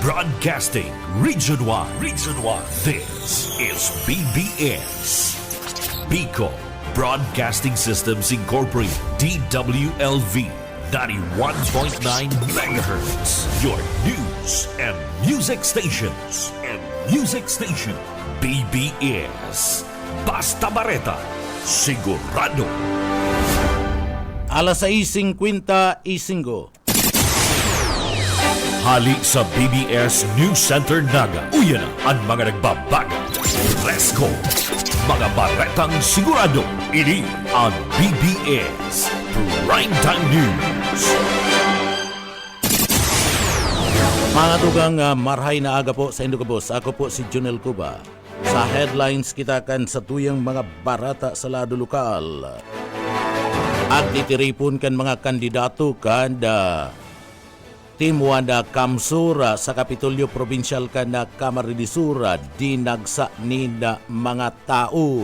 Broadcasting Region 1. Region 1. This is BBS. Bicol Broadcasting Systems Incorporated. DWLV. 91.9 megahertz. Your news and music stations. BBS. Basta Bareta. Sigurado. Alas 6:50 Isingo. Hali sa BBS News Center Naga. Uyan na ang mga nagbabaga. Presko. Mga baretang sigurado. Ini ang BBS Primetime News. Mga tugang marhay na aga po sa Indogabos. Ako po si Junel Cuba. Sa headlines kita kan sa tuyang mga barata sa lado lokal. At titiripon kan mga kandidato kan Timuanda Kamsura sa Kapitolyo Provincial kan na Camarines-Sur dinagsa ni na mga tao.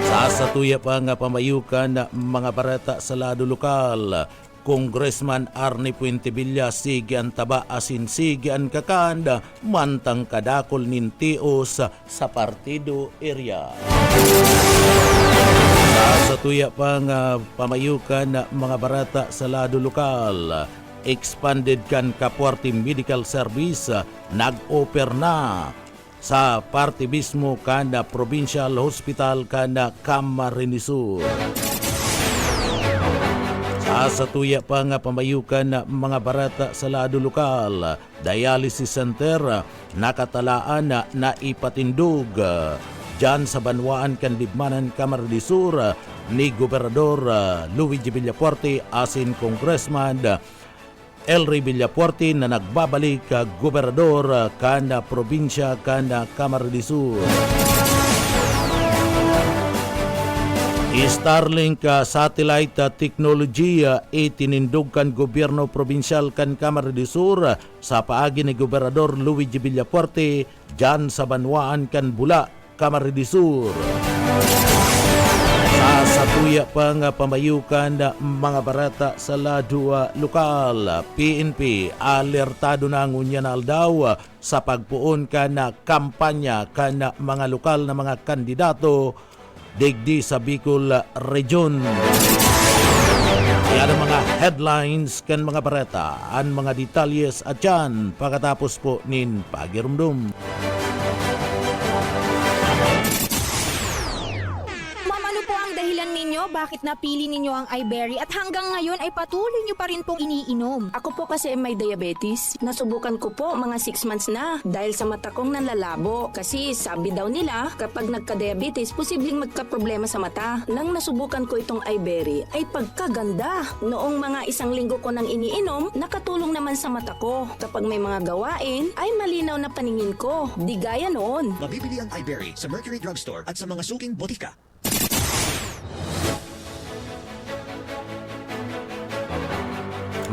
Sa satuya pa nga pamayukan na mga barata sa lado lokal, Congressman Arnie Puentevilla sige ang taba asin sige ang kakanda mantang kadakol nintios sa partido area. Sa satuya pa nga pamayukan na mga barata sa lado lokal, expanded kan Kapuarte Medical Service nag-offer na sa parte mismo kan Provincial Hospital kan Camarines-Sur. Sa tuya pa nga pamayukan na mga barata sa lado lokal, dialysis center nakatalaan na ipatindog dyan sa Banwaan kan Libmanan Camarines-Sur ni Gobernador Luigi Villafuerte asin Congressman Elry Villafuerte na nagbabalik Gobernador kan probinsya kan Camarines-Sur. Starlink satellite technology itinindog kan gobyerno probinsal kan Camarines-Sur sa paagi ni Gobernador Luigi Villafuerte dyan sa Banwaan kan Bula, Camarines-Sur. Sa satuya pa nga pamayukan mga barata sa lado lokal, PNP alertado na ngunya na aldaw sa pagpuon kan kampanya kan mga lokal na mga kandidato digdi sa Bicol Region. Yan ang mga headlines kan mga barata, ang mga detalyes at yan pagkatapos po nin pagirumdum. Bakit napili ninyo ang iBerry at hanggang ngayon ay patuloy nyo pa rin pong iniinom? Ako po kasi ay may diabetes. Nasubukan ko po mga 6 months na dahil sa mata kong nanlalabo. Kasi sabi daw nila kapag nagka-diabetes, posibleng magka-problema sa mata. Nang nasubukan ko itong iBerry ay pagkaganda. Noong mga 1 linggo ko nang iniinom, nakatulong naman sa mata ko. Kapag may mga gawain, ay malinaw na paningin ko. Di gaya noon. Mabibili ang iBerry sa Mercury Drugstore at sa mga suking botika.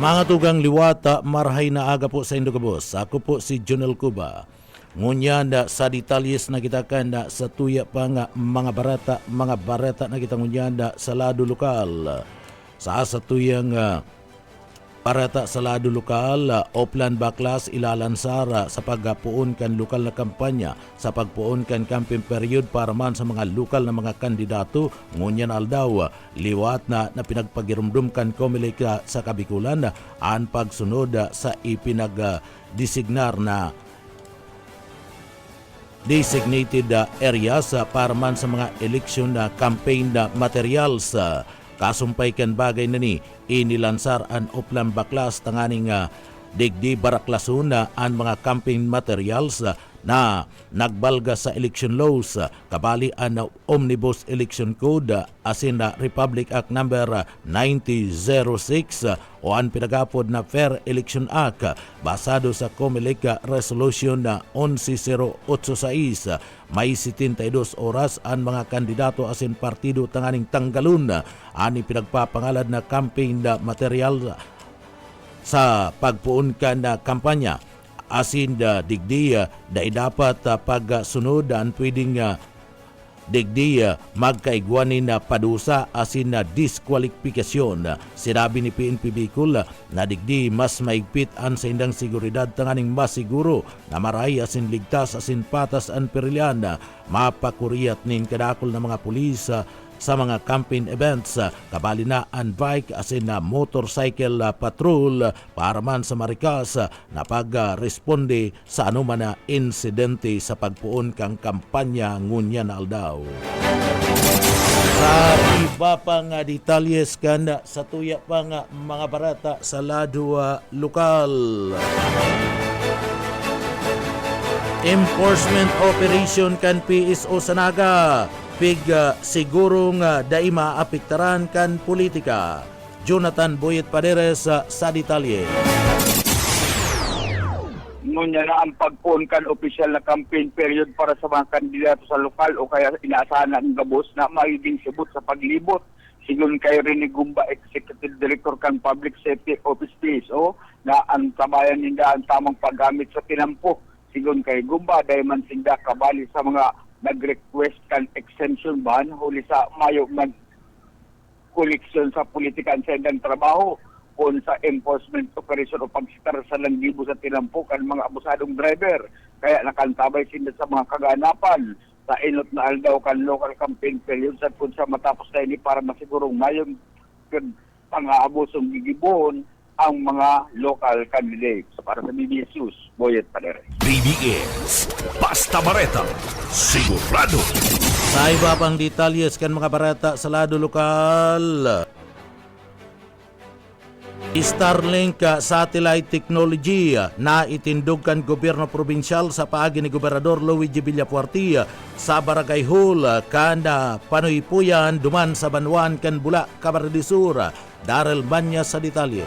Mga tugang liwata, marhay na aga po sa Indogabos. Ako po si Junel Cuba. Ngunya na sa detalyes na kita kan sa tuya pa nga mga barata na kita ngunya na sa lado lokal. Sa tuyang barata sa lado lokal, Oplan Baklas ilalansara sa pagpuon kan lokal na kampanya sa pagpuon kan campaign period para man sa mga lokal na mga kandidato. Ngunyan aldaw, liwat na pinagpagirumdum kan Comelec sa Kabikulan ang pagsunod sa ipinag-designar na designated areas para man sa mga election na campaign materials. Kasumpay kan bagay na ni inilansar ang Oplan Baklas tanganing digdi baraklason ang mga campaign materials na nagbalga sa election laws kabali ang Omnibus Election Code asin na Republic Act number 9006 o ang pinagapod na Fair Election Act basado sa Comelec Resolution na 11086. May 72 oras ang mga kandidato asin partido tanganing tanggalon ani pinagpapangalad na campaign material sa pagpuon ka na kampanya. Asin digdi dapat pagsunod ang pwedeng digdi magkaigwanin na padusa asin na diskwalifikasyon. Sinabi ni PNP Bicol na digdi mas maigpit an sa indang seguridad tanganing masiguro na maray asin ligtas asin patas an perilyan. Mapakuriat nin kadakol na mga pulis sa mga campaign events, kabali na ang bike asin na motorcycle patrol para man sa marikas na pag-responde sa anuman na insidente sa pagpuon kang kampanya ngunya na aldaw. Sa iba pang detalyes kan sa tuya pang mga barata sa lado lokal. Enforcement operation kan PSO sa Naga. Sigurong daima apektaran kan politika. Jonathan Boyet Paderes sa detalye. Ngunya na ang pagpun kan opisyal na campaign period para sa mga kandidato sa lokal o kaya inaasahan ng gabos na magiging sibot sa paglibot. Sigun kay Rene Gumba, Executive Director kan Public Safety Office PSO, na ang tabayan ninda ang tamang paggamit sa tinampo. Sigun kay Gumba, dahil man sinda kabali sa mga nag-request kan exemption ban huli sa mayo mag-koleksyon sa politikan sa indang trabaho kung sa enforcement operation o pagsitar sa langgibo sa tinampo kan mga abusadong driver. Kaya nakantabay sila sa mga kaganapan sa inot na aldaw kan local campaign period sa kung sa matapos na ini para masigurong mayong pang-aabusong gigibon ang mga local candidates. Para sa BBS News, Boyet Paderes. BBS, Basta Bareta, sigurado. Sa iba pang detalyes kan mga barata sa lado lokal. Starlink satellite technology na itindog kan gobyerno probinsyal sa paagi ni Gobernador Luigi Villapuerti sa Barangay Hall kan Panuypuyan duman sa Banwan kan Bula, Camarines Sur. Darrell Banya sa detalye.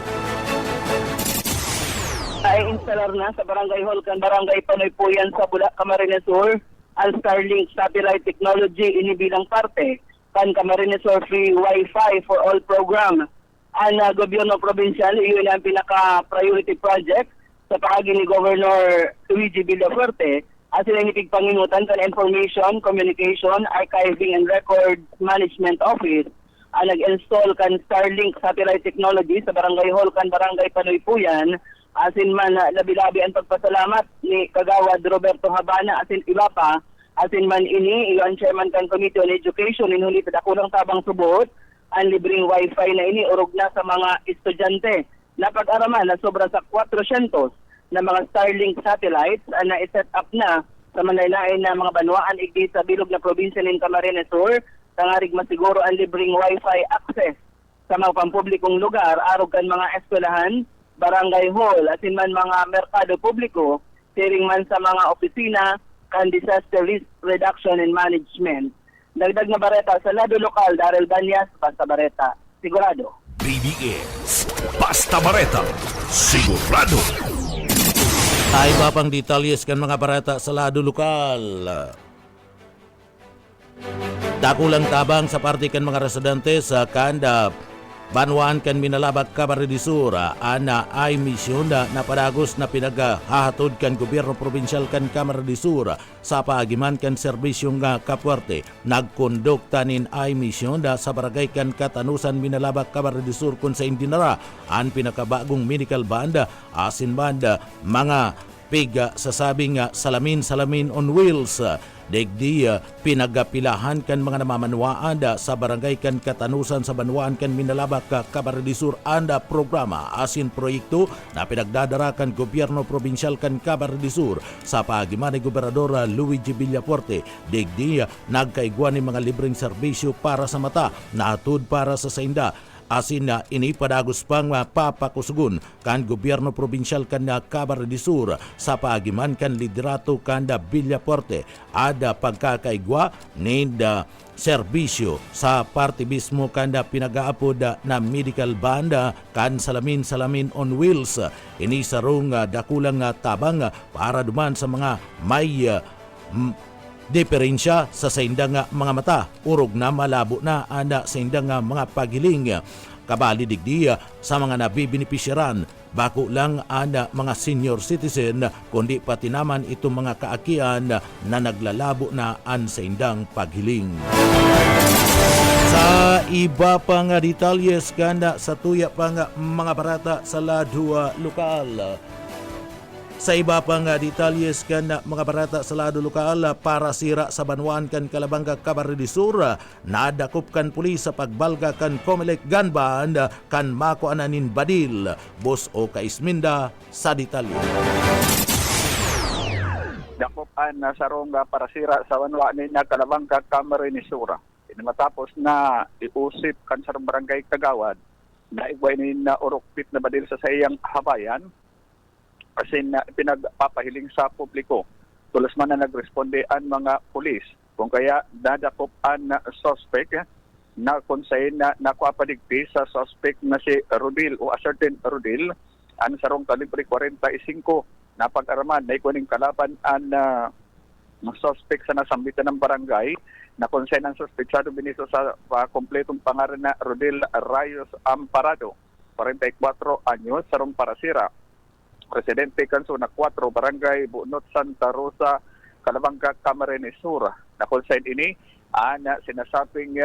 Ay instalar na sa Barangay Hall kan Barangay Panuypuyan sa Bula, Camarines Sur ang Starlink satellite technology inibilang parte kan Camarines Sur free Wi-Fi for all program. Ang gobyerno probinsyal, iyon ang pinaka-priority project sa paagi ni Governor Luigi Villafuerte at sila panginutan kan Information, Communication, Archiving and Record Management Office ang nag-install kan Starlink satellite technology sa Barangay Hall kan Barangay Panuypuyan. Asin man labi-labi ang pagpasalamat ni Kagawad Roberto Habana asin iba pa. Asin man ini, iyon chairman kan Committee on Education inhuli tadakulang tabang subot ang libreng wifi na ini urog na sa mga estudyante. Napag-araman na sobra sa 400 na mga Starlink satellites na i-set up na sa manaylain na mga banwaan igdi sa bilog na probinsya ng Camarines Sur. Tangarig masiguro ang libreng wifi access sa mga pampublikong lugar, arog kan mga eskwelahan, barangay hall, asin man mga merkado publiko, tiring man sa mga opisina, kan disaster risk reduction and management. Dagdag na bareta sa lado lokal, Darrell Banyas, Basta Bareta, sigurado. BBS, Basta Bareta, sigurado. Sa iba pang detalyes kan mga barata sa lado lokal. Dakulang tabang sa parte kan mga residente sa Kanda Banwaan kan Minalabak, Camarines Sur, ana ay misyon na napadagos na pinaghahatod kan gobyerno probinsyal kan Camarines Sur sa paagiman kan serbisyong Kapuerte. Nagkondukta nin ay misyon da sa barangay kan Katanusan, Minalabak, Camarines Sur kun sa Indinara ang pinakabagong medical banda asin banda mga piga sa sabing salamin on wheels. Degdi pinagapilahan kan mga namamanwaan sa barangay kan Katanusan sa Banwaan kan Minalabak, Camarines Sur anda programa asin proyekto na pinagdadara kan gobyerno probinsyal kan Camarines Sur sa paagiman ni Gobernador Luigi Villafuerte. Degdi nagkaigwan ni mga libreng serbisyo para sa mata na atud para sa sainda. Asin na inipadagos pang papakusugon kan gobyerno probinsyal kan Camarines Sur sa paagiman kan liderato kan Villafuerte ada pagkakaigwa nida serbisyo sa parte mismo kan pinagaapod na medical banda kan salamin on wheels. Ini sarong dakulang tabang para duman sa mga may diferensya sa saindang mga mata, urog na malabo na ana saindang mga pagiling. Kabali digdi sa mga nabibinipisyaran bako lang ana mga senior citizen kundi pati naman itong mga kaakian na naglalabo na an sa indang paghiling. Sa iba pa nga detalyes kanda sa tuya pa nga mga barata sa ladua lokal. Sa iba pa nga detalyes kanda mga barata sa lado lokal, para sira sa Banwan kan Kalabanga Camarines Sur, nadakop kan pulis sa pagbalga kan Comelec gun band kan Mako Ananin Badil, Bos o Kaisminda sa detalye. Dakopan na sarong para sira sa Banwan na Kalabanga Camarines Sur. Matapos na iusip kan sa barangay Kagawad na igway ni na urokpit na badil sa sayang habayan kasi na pinagpapahiling sa publiko. Tulos man na nagresponde ang mga pulis. Kung kaya dadakopan na suspect na konsayin na nakuapadigpi sa suspect na si Rodil o a certain Rodil, ang sarong kalibre 45 na pag-araman na ikuning kalaban ang suspect sa nasambitan ng barangay na konsen ng suspetsado biniso sa kompletong pangalan na Rodel Rayos Amparado, 44 anyos, sarong parasira. Presidente Kanso na 4, Barangay Bunot Santa Rosa, Calabanga, Camarines Sur. Na konsen ini, na sinasabing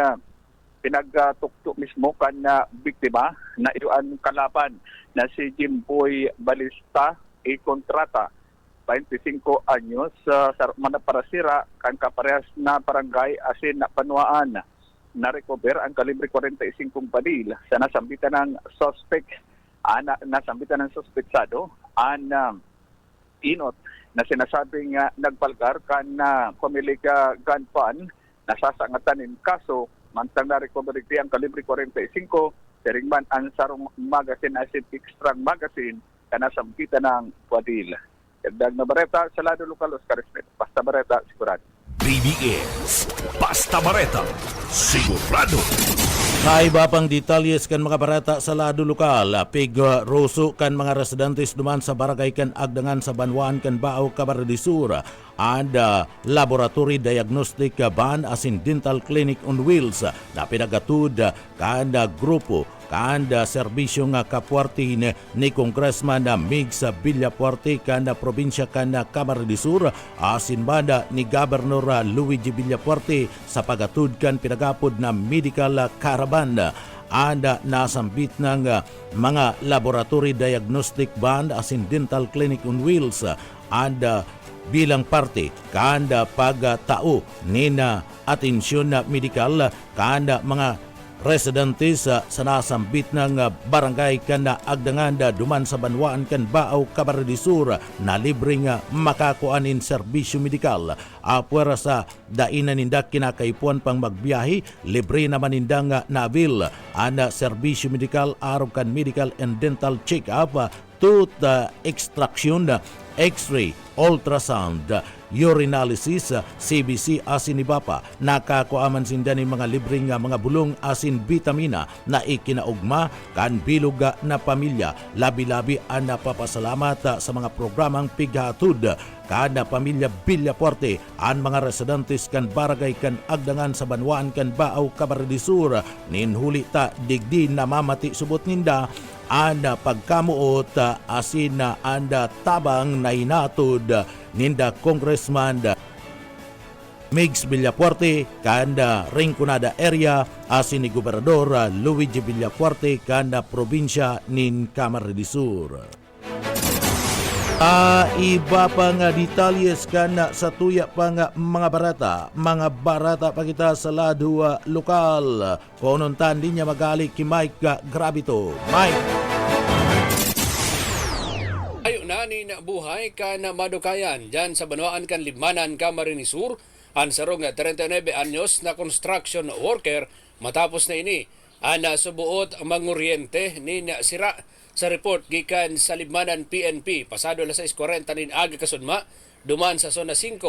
pinagtukto mismo kan na biktima na iyoan kalaban na si Jimboy Balista kontrata 25 anyos sa manaparasira kan kaparehas na barangay asin na panuaan na recover ang kalibre 45 badil sa nasambitan ng suspect nasambitan ng suspetsado inot na sinasabing nagbalgar kan na Comilica gun fund na sasangatan in kaso mantang na recover ang kalibre 45 seringman ang sarong magazine asin extra magazine na nasambitan ng badil. Dagdag na Bareta sa lado lokal, Oscar Smith. Basta Bareta, sigurado. BBS Basta Bareta, sigurado. Sa iba pang detalyes kan mga barata sa lado lokal, roso kan mga residentes duman sa barangay kan Agdangan sa Banwan kan Bao, Camarines Sur, and laboratory diagnostic ban asin dental clinic on wheels na pinagatud kan grupo kan serbisyo nga kapuarti ni Congressman Migs Villapuerte kan probinsya kan Camarines Sur, asin banda ni Governor Luigi Villapuerte sa pagatud kan pinagapod na medical caravan anda nasambit ng mga laboratory diagnostic band asin dental clinic on wheels anda bilang parte kanda pagtao nina atensyon na medikal kanda mga residentes sa nasambit ng barangay kan Agdangan duman sa Banwaan kan Bao, Camarines Sur na libreng makakuanin serbisyo medikal. Apwera sa dainan ninda kinakaipuan pang magbiyahe, libre naman ninda nga nabil ana serbisyo medikal araw kan medical and dental check-up, tooth extraction, x-ray, ultrasound, urinalysis, CBC asin iba pa. Nakakuaman sinda ni mga libreng mga bulong asin vitamina na ikinaugma kan bilog na pamilya. Labi-labi ang napapasalamat sa mga programang pighatud kada pamilya Villapuerte ang mga residentes kan barangay kan Agdangan sa Banwaan kan Bao, Camarines Sur ninhuli ta digdi na mamati subot ninda anda pagkamuot asin na anda tabang na hinatod ninda Congressman Migs Villapuerte kanda Rinconada area asin ni Gobernador Luigi Villapuerte kanda probinsya nin Camarines Sur. Iba pa nga detalyes kana sa tuya pa nga mga barata pa kita sa lado lokal. Konontan din niya magali ki Mike Gravito. Mike! Ayo nani na buhay ka na madukayan dyan sa Banwaan kan Libmanan, Camarines Sur, ang sarong 39 anyos na construction worker matapos na ini ana subuot manguryente ni na sira sa report gikan sa Libmanan PNP pasado alas 6:40 nin aga kasudma duman sa zona 5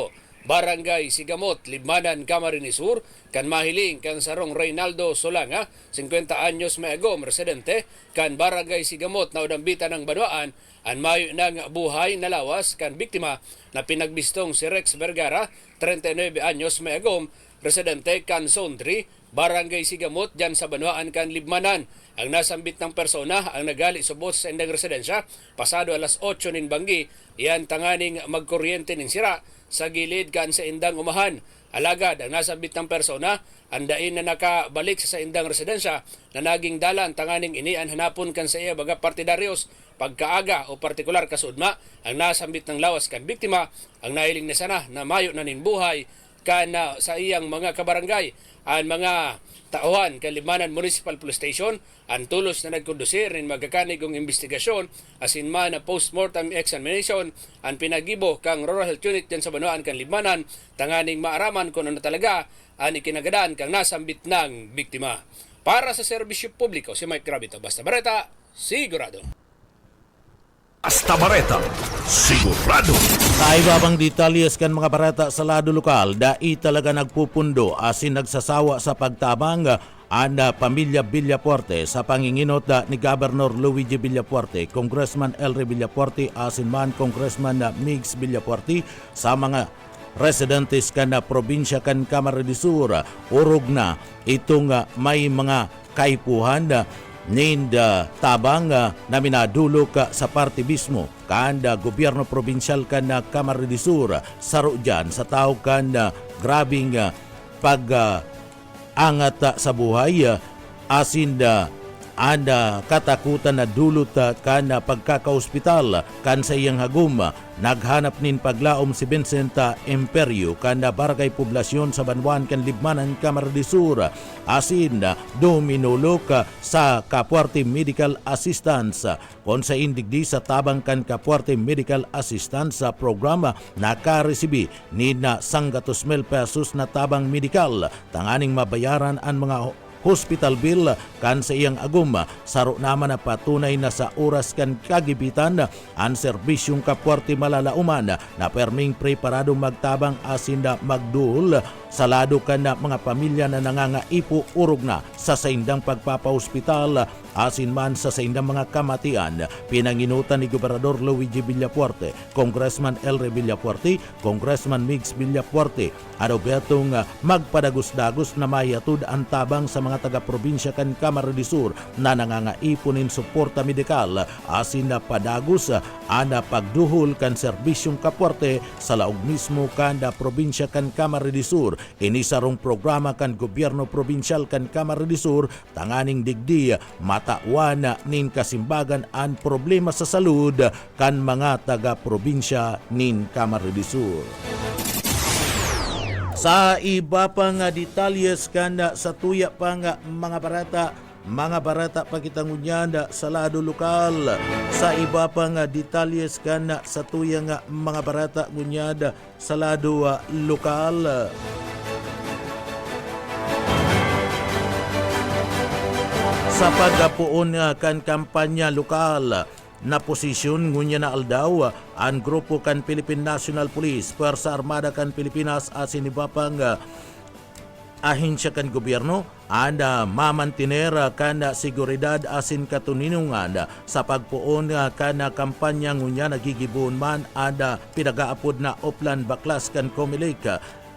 Barangay Sigamot, Libmanan, Camarines Sur kan mahiling kang sarong Reynaldo Solanga 50 anyos may agom residente kan Barangay Sigamot na udambitan ng Banwaan ang mayo ng buhay na lawas kan biktima na pinagbistong si Rex Vergara 39 anyos may agom residente kan Zone 3 Barangay Sigamot dyan sa Banwaan kan Libmanan. Ang nasambit ng persona ang nagali subot sa indang residensya pasado alas 8 nin banggi. Iyan tanganing magkuryente ning sira sa gilid kan sa indang umahan. Alagad ang nasambit ng persona andain na nakabalik sa indang residensya na naging dalan tanganing inian hanapon kan sa iya baga partidaryos pagkaaga o partikular kasudma ang nasambit ng lawas kan biktima ang nailing na sana na mayo na nin buhay kana sa iyang mga kabarangay ang mga tauhan kan Libmanan Municipal Police Station ang tulos na nagkondusir nin magkakanigong investigasyon asin man na postmortem examination ang pinagibo kang Rural Health Unit dyan sa Banwaan kan Libmanan tanganing maaraman kung ano talaga ang ikinagadaan kang nasambit ng biktima. Para sa serbisyo publiko, si Mike Gravito, Basta Bareta, sigurado. Basta Bareta, sigurado. Sa iba pang detalyes kan mga barata sa lado lokal, dai talaga nagpupundo asin nagsasawa sa pagtabang ang pamilya Villapuerte sa panginginot ni Governor Luigi Villapuerte, Congressman Elry Villapuerte asin man Congressman Migs Villapuerte sa mga residentes kan probinsya kan Camarines Sur. Urog na itong may mga kaipuhan named tabang na minadulok sa party mismo kan gobyerno probinsyal kan Camarines Sur. Saro dyan sa tao kan grabing pag-angat sa buhay asin katakutan na dulot kan pagkakaospital kan sa iyang hagum. Naghanap nin paglaom si Vincent Imperio kan barangay poblasyon sa Banwaan kan Libmanan, Camarines Sur asin duminulok sa Kapuarte Medical Assistance kon sa indigdi sa tabang kan Kapuarte Medical Assistance sa programa nakaresibi ni na 100,000 pesos na tabang medikal tanganing mabayaran ang mga hospital bill kan sa iyang agum. Saro naman na patunay na sa oras kan kagibitan ang serbisyong Kapuarte Malalauman na perming preparado magtabang asin na magduol sa lado kan na mga pamilya na nangangaipo urog na sa saindang pagpapahospital asin man sa saindang mga kamatian. Pinanginutan ni Gobernador Luigi Villapuerte, Congressman Elry Villapuerte, Congressman Migs Villapuerte ano betong magpadagos-dagos na mayatod ang tabang sa mga taga-probinsya kan Camarines Sur na nangangaiponin suporta medikal asin na padagos ana pagduhol kan serbisyong Kapuarte sa laog mismo kan probinsya kan Camarines Sur. Inisarong programa kan gobyerno probinsyal kan Camarines Sur tanganing digdi matawan nin kasimbagan ang problema sa salud kan mga taga-probinsya nin Camarines Sur. Sa iba pang detalyes kan sa tuya pang mga barata pakitangunyan sa lado lokal. Sa iba pang detalyes kan sa tuya mga barata ngunyad sa lado lokal. Sa pagpuon kan kampanya lokal na posisyon ngunya na aldaw ang grupo kan Philippine National Police, Puwersa Armada kan Pilipinas asin iba pang ahensya kan gobyerno anda mamantiner kan seguridad asin katuninungan sa pagpuon kan kampanya ngunya nagigibon man anda pinagaapod na Oplan Baklas kan Comelec.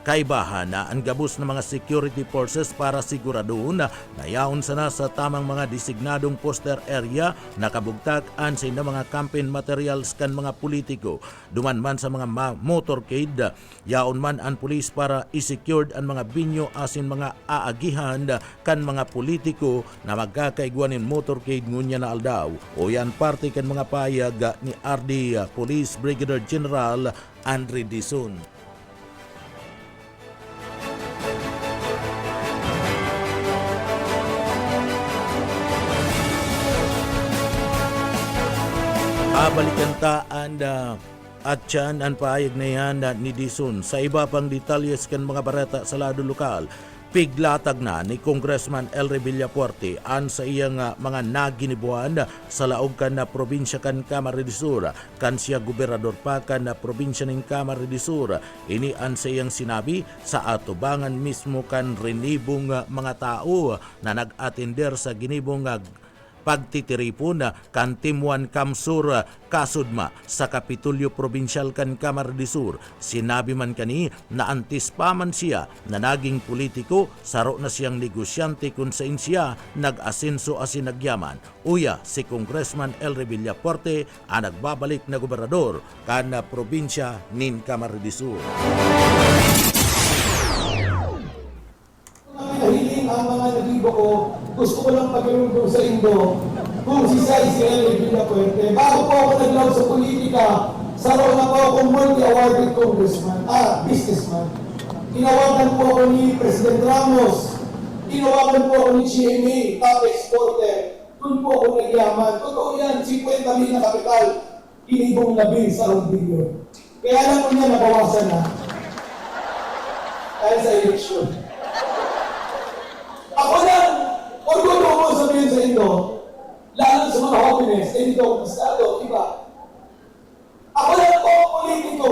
Kaibahan na ang gabos ng mga security forces para siguradoon na nayaon sana sa tamang mga designadong poster area na kabugtakan sa mga campaign materials kan mga politiko. Duman man sa mga motorcade, yaon man ang pulis para i-secured ang mga binyo asin mga aagihan kan mga politiko na magkakaigwanin motorcade ngunya na aldaw. O yan parte kan mga payag ni RD Police Brigadier General Andre Dizon. Balikan ta at yan ang paayag na yan ni Dizon. Sa iba pang detalyes kan mga barata sa lado lokal, piglatag na ni Congressman Elry Villapuerte an sa iyang mga naginibuan sa laog kan na probinsya kan Camarines Sur kan siya gobernador pa kan na probinsya ng Camarines Sur. Ini an sa iyang sinabi sa atubangan mismo kan rinibong mga tao na nag-atender sa ginibong pagtitiripon kan Timuan Kamsur kasudma sa Kapitulyo Probinsyal kan Camarines Sur. Sinabi man kani na antispa man siya na naging politiko, saro na siyang negosyante kung saan siya nag-asenso asin nagyaman. Uya si Congressman Elry Villafuerte ang nagbabalik na gobernador kan probinsya nin Camarines Sur. Hiling ang mga nagibo ko, gusto ko lang pagkaroon sa Indo kung si Elry Villafuerte. Bago po ako naglaw sa politika, saro na po akong multi-awarded businessman. Tinawagan po ako ni President Ramos, tinawagan po ako ni GMA, top exporter. Doon po ako nagyaman. Totoo yan, 50 mil na kapital, inibong labi sa 1 billion. Kaya alam ko niya, nabawasan na. Dahil sa eleksyon. Ako lang, orgulyo ko sabihin sa inyo, lalo sa mga holiness, dito ako masyado, iba. Ako lang po politiko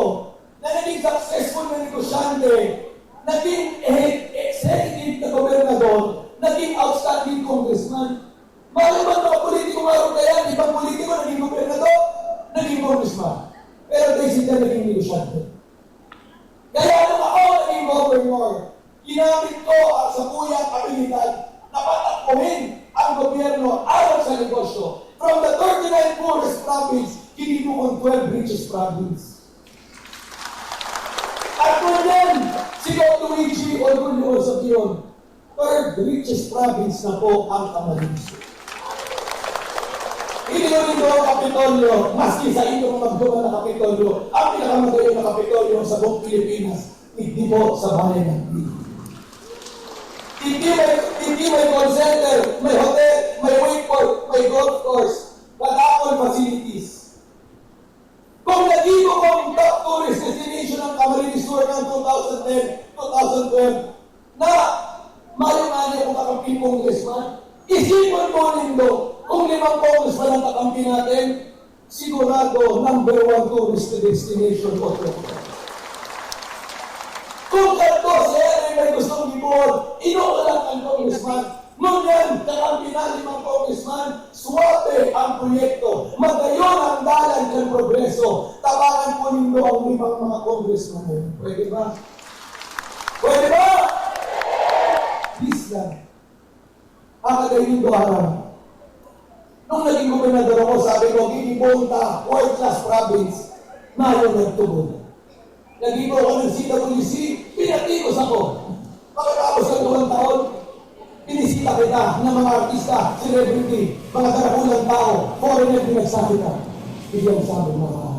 na naging successful na negosyante, naging executive na gobernador, naging outstanding congressman. Mahal ba mga politiko ngayon kaya, ibang politiko naging gobernador, naging congressman. Pero dahil sila naging negosyante. Kaya nung ako naging governor, ginamit ko ang sapuyang abilidad na patakbuhin ang gobyerno ayon sa negosyo. From the 39 poorest province, kinito kong 12 richest province. At kung yan, si Dr. Luigi Orgulio Sabion, 3rd richest province na po ang Camarines Sur. Iniunin ko ang Kapitolyo, maski sa inyong magduma na Kapitolyo, ang pinakamagayo na Kapitolyo sa buong Pilipinas, hindi po sa bayan ng Pilipinas. Hindi may call center, may hotel, may wakeboard, may golf course, all facilities. Kung naging ko top tourist destination ng Camarines Sur ng 2010-2012 na malimanya kung kakampi congressman, isipon mo nindo kung 5 congressman ang kakampi natin, sigurado number 1 tourist destination o kung kanto siya may gustong gibon, inuulang ang congressman. Ngunyan, kakampi na 5 congressman, swabe ang proyekto. Magayon ang dalan ng progreso. Tabangan po nindo ang 5 mga congressman. Pwede ba? Pwede ba? Please lang. Ang kagay nindo harap. Nung naging gobernador ako, sabi ko, gigibon ta, world-class province, ngayon nagtubod. Naging ako ng CWC, pinatigos ako. Pagkatapos ng 2 taon, pinisita kita ng mga artista, celebrity, mga karakulang tao, foreigner pinagsabi ka. Bigyan sabi mga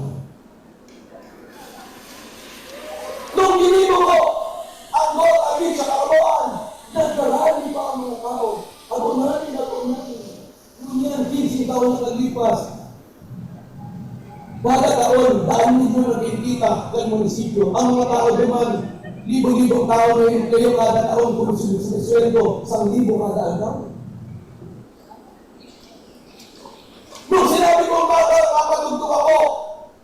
nung ginibo ko, ang North Beach sa Karoon, nagkarami pa ang mga tao. Ako namin. Nung yan, 15 taon na naglipas, kada taon, daan ninyo nagkikita ng munisipyo. Ang mga tao naman, libo-libong tao na kayo kada taon kung sinusweldo, 1,000 kada araw. Nung sinabi ko mapatugtog ako,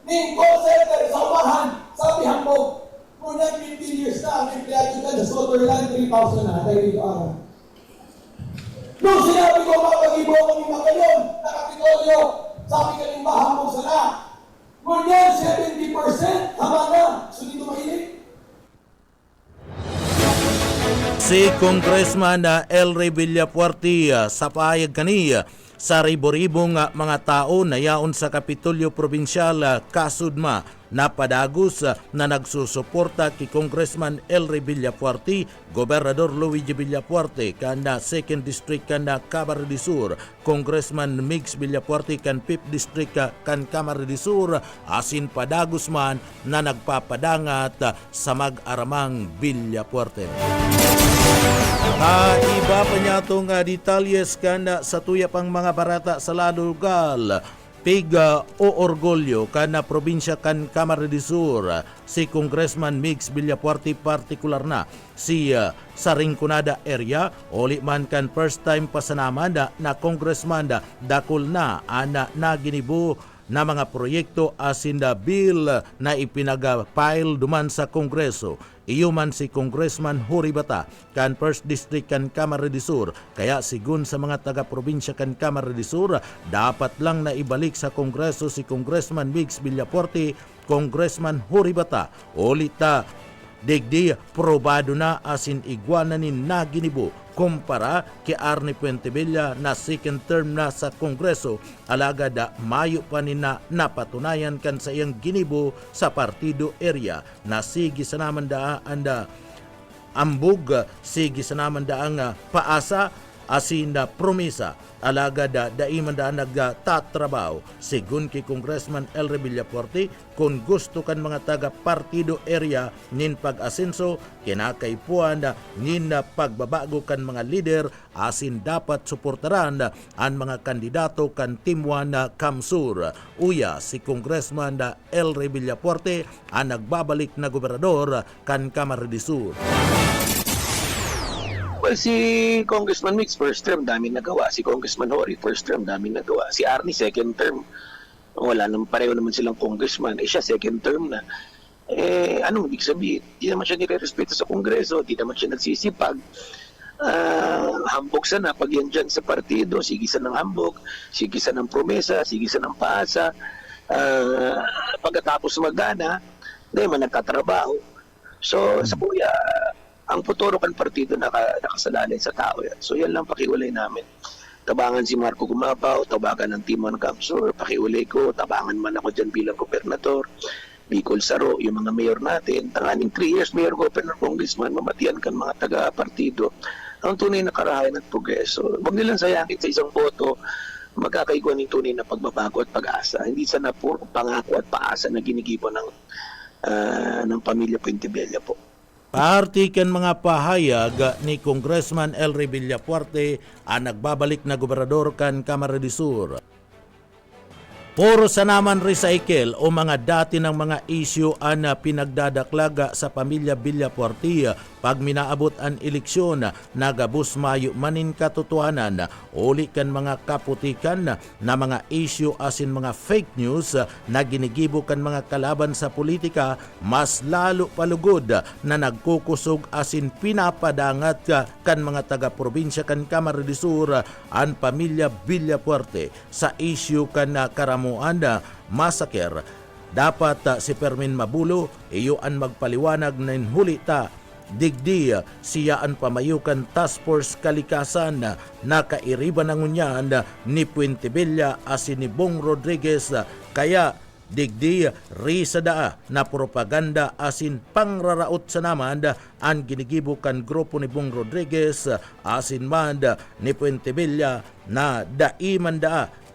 ning call center sa umahan, sabihan ko, kung 15 years na, ang empleyado ka na Sutherland, 3,000 na, dahil dito araw. Nung sinabi ko mapagibo ako ni Macalon, na Kapitolyo, sabi ka ng bahang mo sana, ngunyan 70%, tama na, so dito mahilig. Si Congressman Elry Villafuerte sa pahayag kaniya sa ribo-ribong mga tao na yaon sa Kapitolyo Probinsyal kasudma na padagos na nagsusuporta kay Congressman Elry Villafuerte, Gobernador Luigi Villafuerte kana 2nd District kana Camarines Sur, Congressman Mix Villafuerte kan 5th District kan Camarines Sur, asin padagos man na nagpapadangat sa mag-aramang Villafuerte. Iba pa niya itong detalyes kana sa tuya pang mga barata sa lalugal. Piga o orgulyo kana probinsya kan Camarines Sur si Congressman Mix Villafuerte partikular na si sa Rinconada area oli man kan first time pasanaman na congressman dakol na ana na ginibo na mga proyekto asin da bill na ipinaga-file duman sa Kongreso. iyo man si Congressman Jory Bata kan First District kan Camarines Sur. Kaya sigun sa mga taga-probinsya kan Camarines Sur, dapat lang na ibalik sa Kongreso si Congressman Migs Villaporte, Congressman Jory Bata. Ulita digdi probado na asin iguananin na ginibo kumpara kay Arnie Puentevilla na second term na sa Kongreso, alaga da mayo pa ni na napatunayan kan sa iyang ginibo sa partido area na sige sa naman da anda ambog, sige sa naman da ang paasa asin na promesa, alaga da daiman da nagtatrabaho. Sigun kay Congressman Elre Villaporte, kung gusto kan mga taga partido area nin pag-asenso, kinakaipuan na nin pagbabago kan mga leader, asin dapat suportaran ang mga kandidato kan Timwan na Kamsur. Uya si Congressman Elre Villaporte ang nagbabalik na gobernador kan Camarines Sur. Well, si Congressman Mix, first term, dami nagawa. Si Congressman Jory, first term, dami nagawa. Si Arnie, second term. Wala naman, pareho naman silang congressman. Siya, second term na. Anong ibig sabihin? Di naman siya nire-respeto sa Kongreso, di naman siya nagsisipag. Hambog sana, pag yan dyan sa partido, sigisan ng hambog, sigisan ng promesa, sigisan ng paasa. Pagkatapos magana, di man nagtatrabaho. So, sa kuya, ang futuro kan partido nakasalalay sa tao yan. So yan lang pakiulay namin. Tabangan si Marco Gumapaw, tabangan ng Timon Kamsur, pakiulay ko, tabangan man ako dyan bilang gobernador, Bicol Saro, yung mga mayor natin, tanganing 3 years mayor, governor, congressman, mamatian kan mga taga-partido. Ang tunay na karahayan at progreso. Huwag nilang sayangin sa isang boto, magkakaiguan ng tunay na pagbabago at pag-asa. Hindi sana puro pangako at paasa na ginigibo ng pamilya Puentevilla po. Paartikan mga pahayag ni Congressman Elre Villapuerte ang nagbabalik na gobernador kan Camarines Sur. Puro sa naman recycle o mga dati ng mga issue ang pinagdadaklaga sa pamilya Villapuerte pag minaabot ang eleksyon, nagabus mayo manin katotohanan, uli kan mga kaputikan na mga issue asin mga fake news na ginigibo kan mga kalaban sa politika, mas lalo palugod na nagkukusog asin pinapadangat kan mga taga-probinsya kan Camarines Sur ang pamilya Villapuerte sa issue kan Karamuan massacre. Dapat si Fermin Mabulo iyo ang magpaliwanag na hulita digdi siya ang pamayukan task force kalikasan na kairiban ng unyan ni Puentevilla asin ni Bong Rodriguez, kaya digdi risada na propaganda asin pangraraot sa naman ang ginigibo kan grupo ni Bong Rodriguez asin man ni Puentevilla na daiman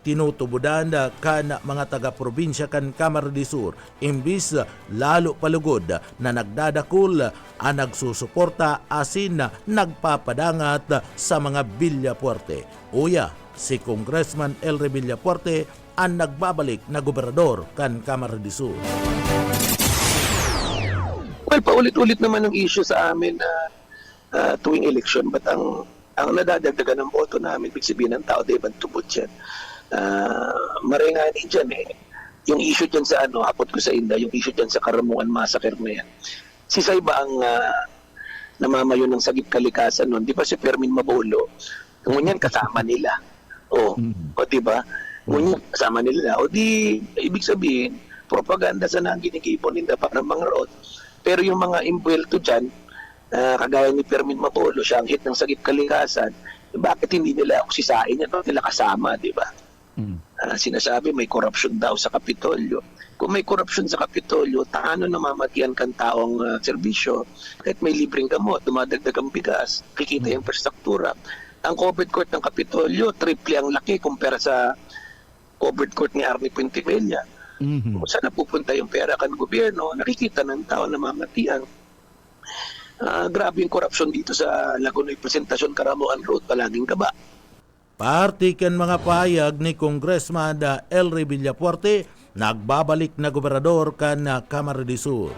tinutubudan kan mga taga-probinsya kan Camarines Sur, imbis lalo palugod na nagdadakul ang nagsusuporta asin nagpapadangat sa mga Villapuerte. Uya, si Congressman Elre Villapuerte ang nagbabalik na gobernador kan Camarines Sur. Well, paulit-ulit naman ang issue sa amin na tuwing election, but ang nadadagdagan ng boto namin, ibig sabihin ng tao, Devan Tubod yan. Marengani dyan yung issue dyan sa hapot ko sa Inda, yung issue dyan sa Karamuan massacre na yan. Si Sayba ang namamayo ng sagip kalikasan nun, di ba si Fermin Mabulo, ngunyan kasama nila. O di ba? Ngunyan kasama nila. O di, ibig sabihin, propaganda sa nang ginikipon nila para mga road. Pero yung mga imbuelto dyan, kagaya ni Fermin Mabulo, siya ang hit ng sagip kalikasan, bakit hindi nila sisain yan? Bakit nila kasama, di ba? Sinasabi may corruption daw sa Kapitolyo. Kung may corruption sa Kapitolyo, taano namamatian kan taong serbisyo? Kahit may libreng gamot, dumadagdag ang bigas, kikita yung infrastruktura. Ang covered court ng Kapitolyo, triple ang laki kumpara sa covered court ni Arnie Puentevilla. Kung saan napupunta yung pera kan gobyerno, nakikita ng tao namamatian. Grabe yung corruption dito sa Lagunoy Presentasyon Karamuan Road, palaging kaba. Partikan mga pahayag ni Congressman Elre Villapuerte, nagbabalik na gobernador kan Camarines Sur.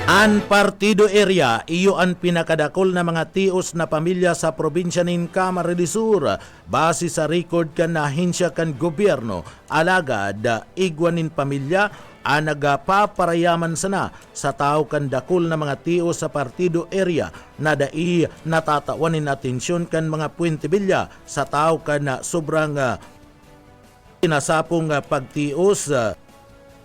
An partido area, iyo ang pinakadakol na mga tios na pamilya sa probinsya nin Camarines Sur. Base sa record kan na ahensya kan gobyerno, alagad igwanin pamilya ang nagapaparayaman sana sa tao kan dakol na mga tios sa partido area na dai natatawanin atensyon kan mga Puente Villa sa tao kan na sobrang pinasapong pagtios.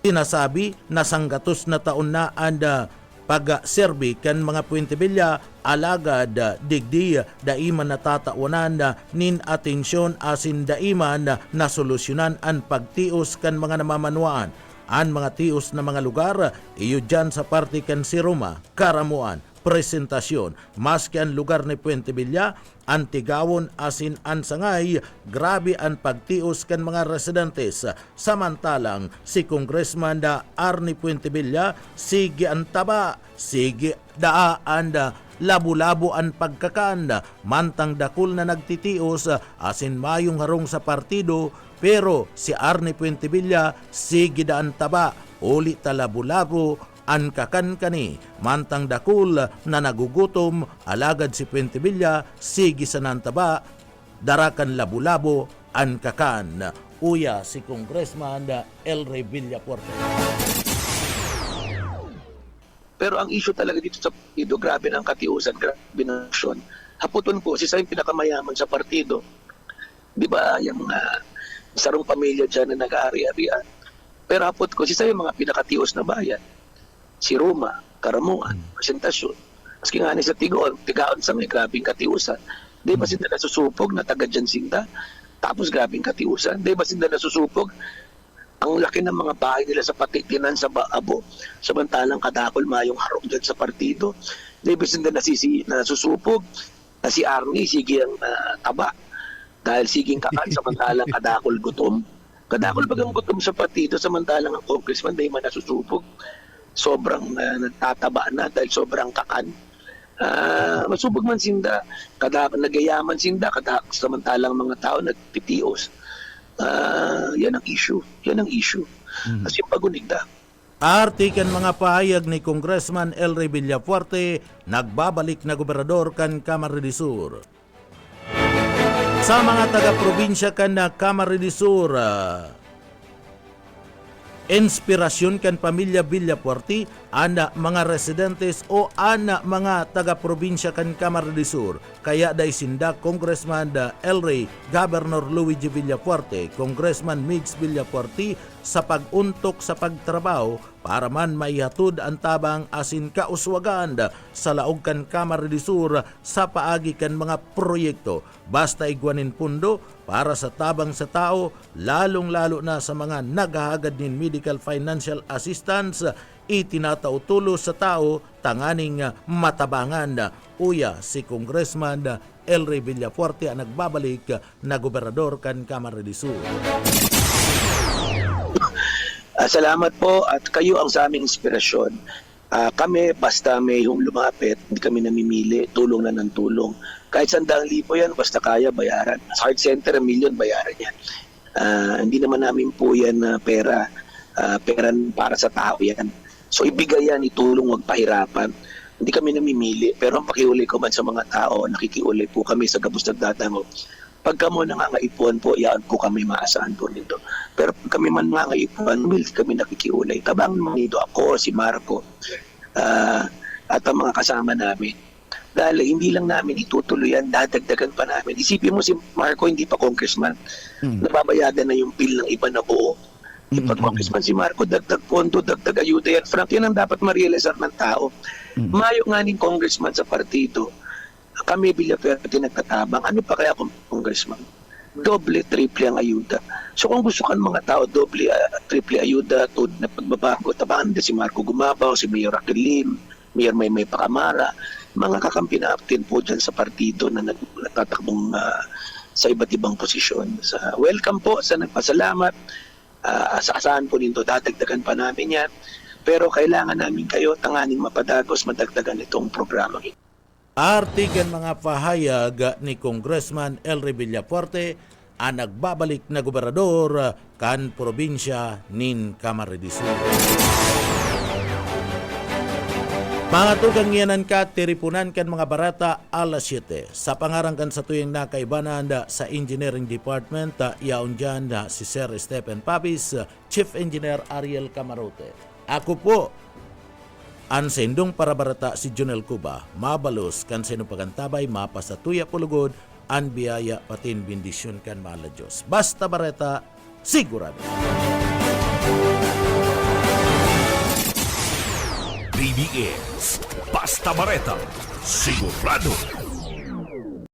Sinasabi na sanggatos na taon na ang pag-serbi kan mga Puente Villa alagad digdi daiman natatawanan nin atensyon asin daiman na solusyonan ang pagtios kan mga namamanwaan. Ang mga tios na mga lugar iyo dyan sa parte kan si Roma, Karamuan, Presentasyon, maski ang lugar ni Puente Villa, Antigawon asin ang sangay, grabe ang pagtios kan mga residentes. Samantalang si Congressman Arnie Puente Villa, sige ang taba, sige daan labo-labo ang pagkakanda, mantang dakul na nagtitios asin mayong harong sa partido, pero si Arnie Puente Villa, sige daan taba, ulit labo-labo an kakan kani, mantang dakul na nagugutom, alagad si Puente Villa, sige sa nantaba, darakan labo-labo an kakan. Uya si Congressman Elray Villapuerte. Pero ang issue talaga dito sa partido, grabe ng katiusan, grabe ng aksyon. Haputon po, si yung pinakamayaman sa partido. Di ba, yung sarong pamilya dyan na nag-aari-arian. Pero hapot ko, si yung mga pinakatios na bayan. Si Roma, Karamuan, Presentasyon. Maski nga ni sa Tigaon sa may grabing katiusan. Di ba sila nasusupog na taga dyan sinta? Tapos grabing katiusan. Di ba sila nasusupog? Ang laki ng mga bahay nila sa Patitinan sa Baabo. Samantalang kadakol mayong harong dyan sa partido. Di ba sila nasusupog? Na si Arnie, sige ang taba. Dahil siging kakan, samantalang kadakol gutom. Kadakol bagang gutom sa partido, samantalang ang congressman, di man nasusupog. Sobrang nagtataba na dahil sobrang kakan. Masubog man sinda, nagayaman sinda, samantalang mga tao nagtitios. Yan ang issue. Yan ang issue. Kasi pagunigda. Artikan mga pahayag ni Congressman Elray Villapuerte, nagbabalik na gobernador kan Camarines Sur. Sa mga taga-probinsya kan na Camarines Sur, inspirasyon kan pamilya Villapuerte, ana mga residentes o ana mga taga-probinsya kan Camarines Sur. Kaya day sinda Congressman Elray, Governor Luigi Villapuerte, Congressman Migs Villapuerte sa pag-untok sa pagtrabaho para man maihatod ang tabang asin kauswagan sa laog kan Camarines Sur sa paagi kan mga proyekto. Basta igwanin pundo para sa tabang sa tao, lalong-lalo na sa mga naghahagad nin medical financial assistance, itinatautulo sa tao tanganing matabangan. Uya si Congressman Elray Villapuerte ang nagbabalik na gobernador kan Camarines Sur. Salamat po at kayo ang sa aming inspirasyon. Kami, basta may lumapit, hindi kami namimili, tulong na ng tulong. Kahit 100,000 yan, basta kaya, bayaran. Sa heart center, 1 million, bayaran yan. Hindi naman namin po yan pera para sa tao yan. So ibigay yan, itulong, wag pahirapan. Hindi kami namimili, pero ang pakiuli ko man sa mga tao, nakikiuli po kami sa gabos nagdadango. Pagka mo nangangaipuan po, yan po kami maasahan po nito. Pero pag kami man nangangaipuan, will kami nakikiulay. Tabang mga nito ako, si Marco, at ang mga kasama namin. Dahil hindi lang namin itutuloy yan, dadagdagan pa namin. Isipin mo si Marco, hindi pa congressman. Nababayadan na yung bill ng iba na buo. Pag congressman si Marco, dagdag pondo, dagdag ayuda yan. Frank, yan ang dapat ma-realize ng tao. Mayo nga ning congressman sa partido. Kami Villapuerte nagtatabang. Ano pa kaya kung congressman? Doble, triple ang ayuda. So kung gusto kan mga tao, doble, triple ayuda, to na pagbabago, tabangan din si Marco Gumabaw, si Mayor Aquilin, Mayor Maymay Pacamara, mga kakampi natin po dyan sa partido na nagtatakbong sa iba't ibang posisyon. Welcome po, sa nagpasalamat. Asahan po nito, dadagdagan pa namin yan. Pero kailangan namin kayo tanganing mapadagos, madagdagan itong programa. Artigan mga pahayag ni Congressman Elray Villapuerte ang nagbabalik na gobernador kan probinsya nin Camarines Sur. Mga tugang yanan ka, tiripunan kan mga barata alas 7. Sa pangarangkan sa tuyang nakaibanan sa Engineering Department, yaon dyan si Sir Stephen Papis, Chief Engineer Ariel Camarote. Ako po, ang sendong para barata si Junel Cuba, mabalos kan sino pagantabay, mapasatuya pulugod, ang biyaya patin bendisyon kan mahal na Diyos. Basta barata, sigurado. BBS Basta Bareta, sigurado